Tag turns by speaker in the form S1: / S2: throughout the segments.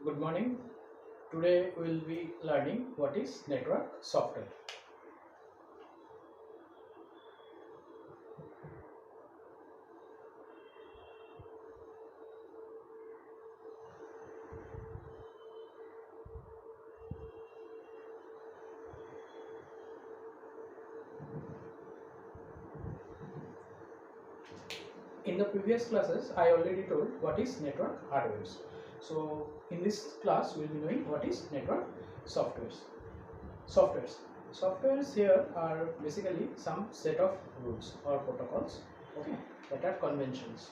S1: Good morning. Today we will be learning what is network software. In the previous classes, I already told what is network hardwares. So in this class, we will be knowing what is network softwares. Softwares. Softwares here are basically some set of rules or protocols, okay, that are conventions.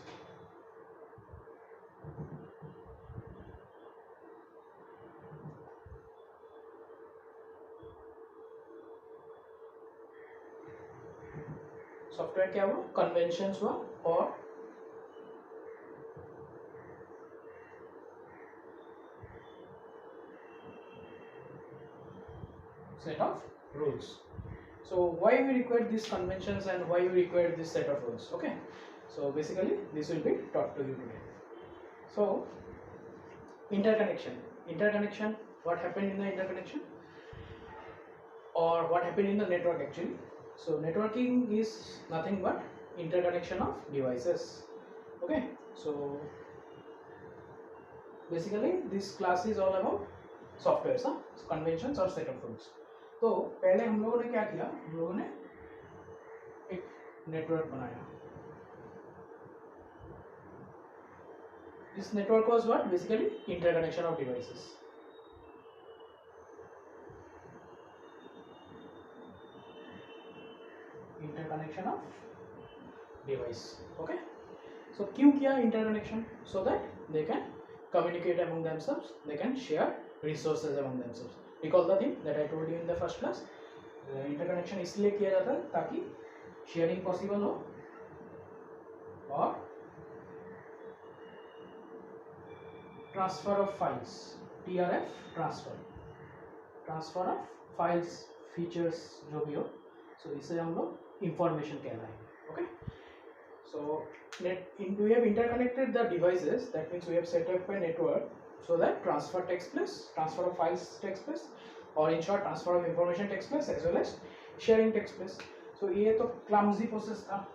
S1: Software क्या हुआ, conventions हुआ और set of rules. So why we require these conventions and why we require this set of rules? Okay, so basically this will be taught to you today. So interconnection, what happened in the interconnection or what happened in the network actually. So networking is nothing but interconnection of devices. Okay, so basically this class is all about softwares, conventions और set of rules. तो पहले हम लोगों ने क्या किया, हम लोगों ने एक नेटवर्क बनाया. This network was what? Basically interconnection of devices. Interconnection of device. Okay. So क्यों किया interconnection? So that they can communicate among themselves, they can share resources among themselves. Recall the thing that I told you in the first class. Interconnection इसलिए किया जाता है ताकि sharing possible हो और transfer of files, TRF transfer of files, features जो भी हो, so इसे हम लोग information कहलाएंगे. Okay. So we have interconnected the devices. That means we have set up a network so that transfer takes place, transfer of files takes place, or in short transfer of information takes place as well as sharing takes place. So ये तो clumsy process था,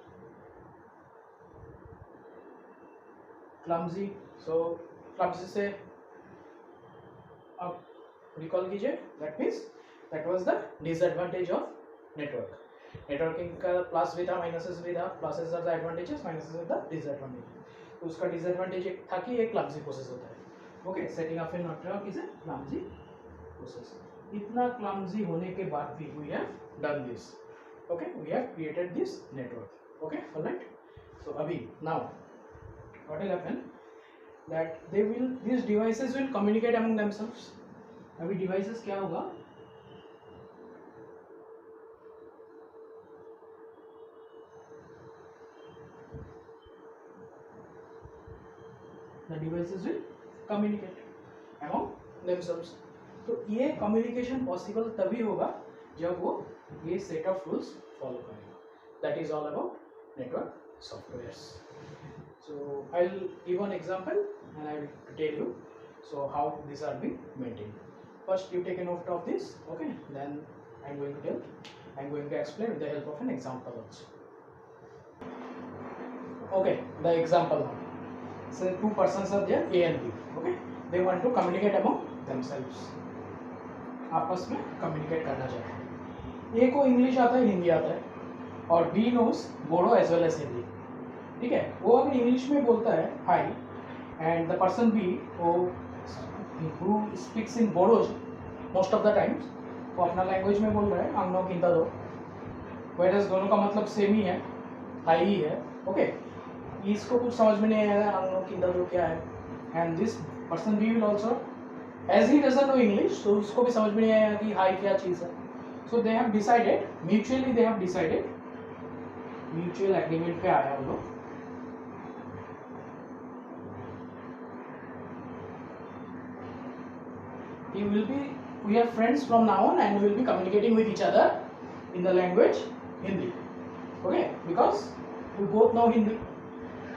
S1: clumsy. So clumsy से अब recall कीजिए, that means that was the disadvantage of network. Networking का plus भी था, minuses भी था. Pluses are the advantages, minuses are the disadvantages. तो उसका डिसएडवांटेज एक था कि एक क्लमजी प्रोसेस होता है. Okay, setting up in network is a clumsy process. इतना क्लमजी होने के बाद भी we have done this. Okay, we have created this network. Okay, alright. So अभी now what will happen that they will, this devices will communicate among themselves. अभी devices क्या होगा, the devices will communicate among themselves. तो ये communication possible तभी होगा जब वो ये set of rules follow करेगा. That is all about network softwares. So I'll give one example and I will tell you so how these are being maintained. First you take a note of this. Okay, then I'm going to explain with the help of an example also. Okay, the example now. So two persons are there, A and B. Okay, they want to communicate among themselves. आपस में communicate करना चाहते हैं. A को English आता है, हिंदी आता है, और B knows Bodo as well as Hindi. ठीक है, वो अगर इंग्लिश में बोलता है high, and the person B who speaks in Bodo most of the times, वो अपना लैंग्वेज में बोल रहा है अंगनो किंता दो, whereas दोनों का मतलब सेम ही है, हाई ही है. ओके, इसको कुछ समझ में नहीं आया अंगनो किंता दो क्या है, and this person B will also as he doesn't know English, तो उसको भी समझ में नहीं आया कि हाई क्या चीज़ है. So they have decided mutually, they have decided, mutual agreement पे आया हम लोग. He will be, we are friends from now on and we will be communicating with each other in the language Hindi. Okay, because we both know Hindi.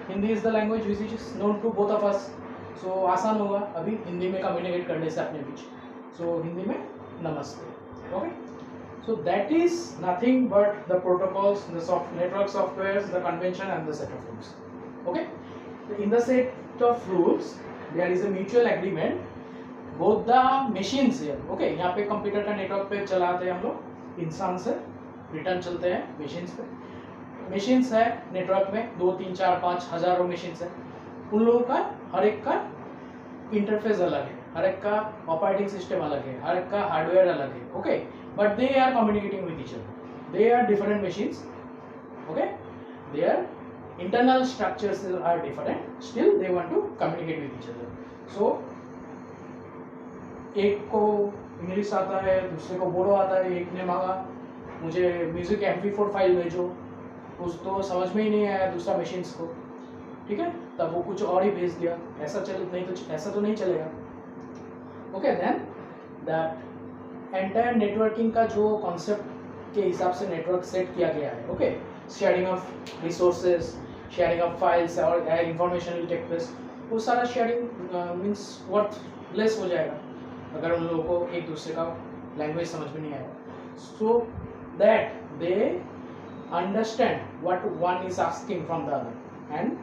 S1: Hindi is the language which is known to both of us. सो आसान होगा अभी हिंदी में communicate करने से अपने बीच। सो हिंदी में नमस्ते, okay. So that is nothing but the protocols, the network softwares, the convention and the set of rules, okay. In the set of rules there is a mutual agreement both the machines here, okay. यहाँ पे computer का network पे चलाते हैं हम लोग, इंसान से रिटर्न चलते हैं मशीन्स पे। मशीन्स है नेटवर्क में 2 3 4 5 हजारों मशीन्स है, उन लोगों का हर एक का इंटरफेस अलग है, हर एक का ऑपरेटिंग सिस्टम अलग है, हर एक का हार्डवेयर अलग है, okay. But they are communicating with each other, they are different machines, okay. Their internal structures are different, still they want to communicate with each other. So एक को इंग्लिश आता है, दूसरे को बोडो आता है, एक ने मांगा मुझे म्यूजिक MP4 फाइल भेजो, उस तो समझ में ही नहीं आया दूसरा मशीन्स को, ठीक है, तब वो कुछ और ही भेज दिया, ऐसा चल नहीं तो ऐसा तो नहीं चलेगा, okay. Then that entire networking का जो कॉन्सेप्ट के हिसाब से नेटवर्क सेट किया गया है, okay. Sharing of resources, sharing of files और इंफॉर्मेशन विल टेक प्लेस, वो सारा शेयरिंग मीन्स वर्थलेस हो जाएगा अगर उन लोगों को एक दूसरे का लैंग्वेज समझ में नहीं आएगा। So that they understand what one is asking from the other and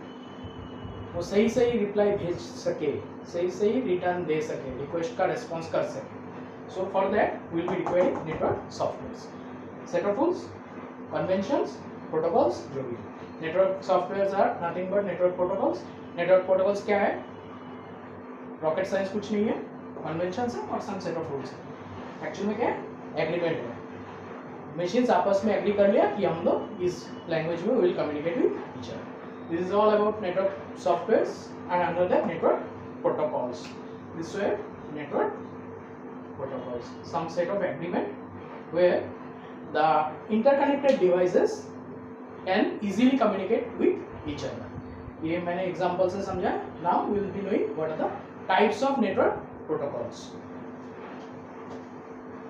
S1: वो सही सही रिप्लाई भेज सके, सही सही रिटर्न दे सके, रिक्वेस्ट का रिस्पॉन्स कर सके। So for that will be requiring network softwares, set of rules, conventions, protocols, जो भी network softwares are nothing but network protocols. Network protocols क्या है, रॉकेट साइंस कुछ नहीं है, कन्वेंशंस है और सम सेट ऑफ रूल्स है। एक्चुअली में क्या है, एग्रीमेंट है, मशीन्स आपस में एग्री कर लिया कि हम लोग इस लैंग्वेज में will communicate with each other. This is all about network softwares and under that network protocols. This way network protocols, some set of agreement where the interconnected devices can easily communicate with each other. ये मैंने example से समझा. Now we will be knowing what are the types of network protocols.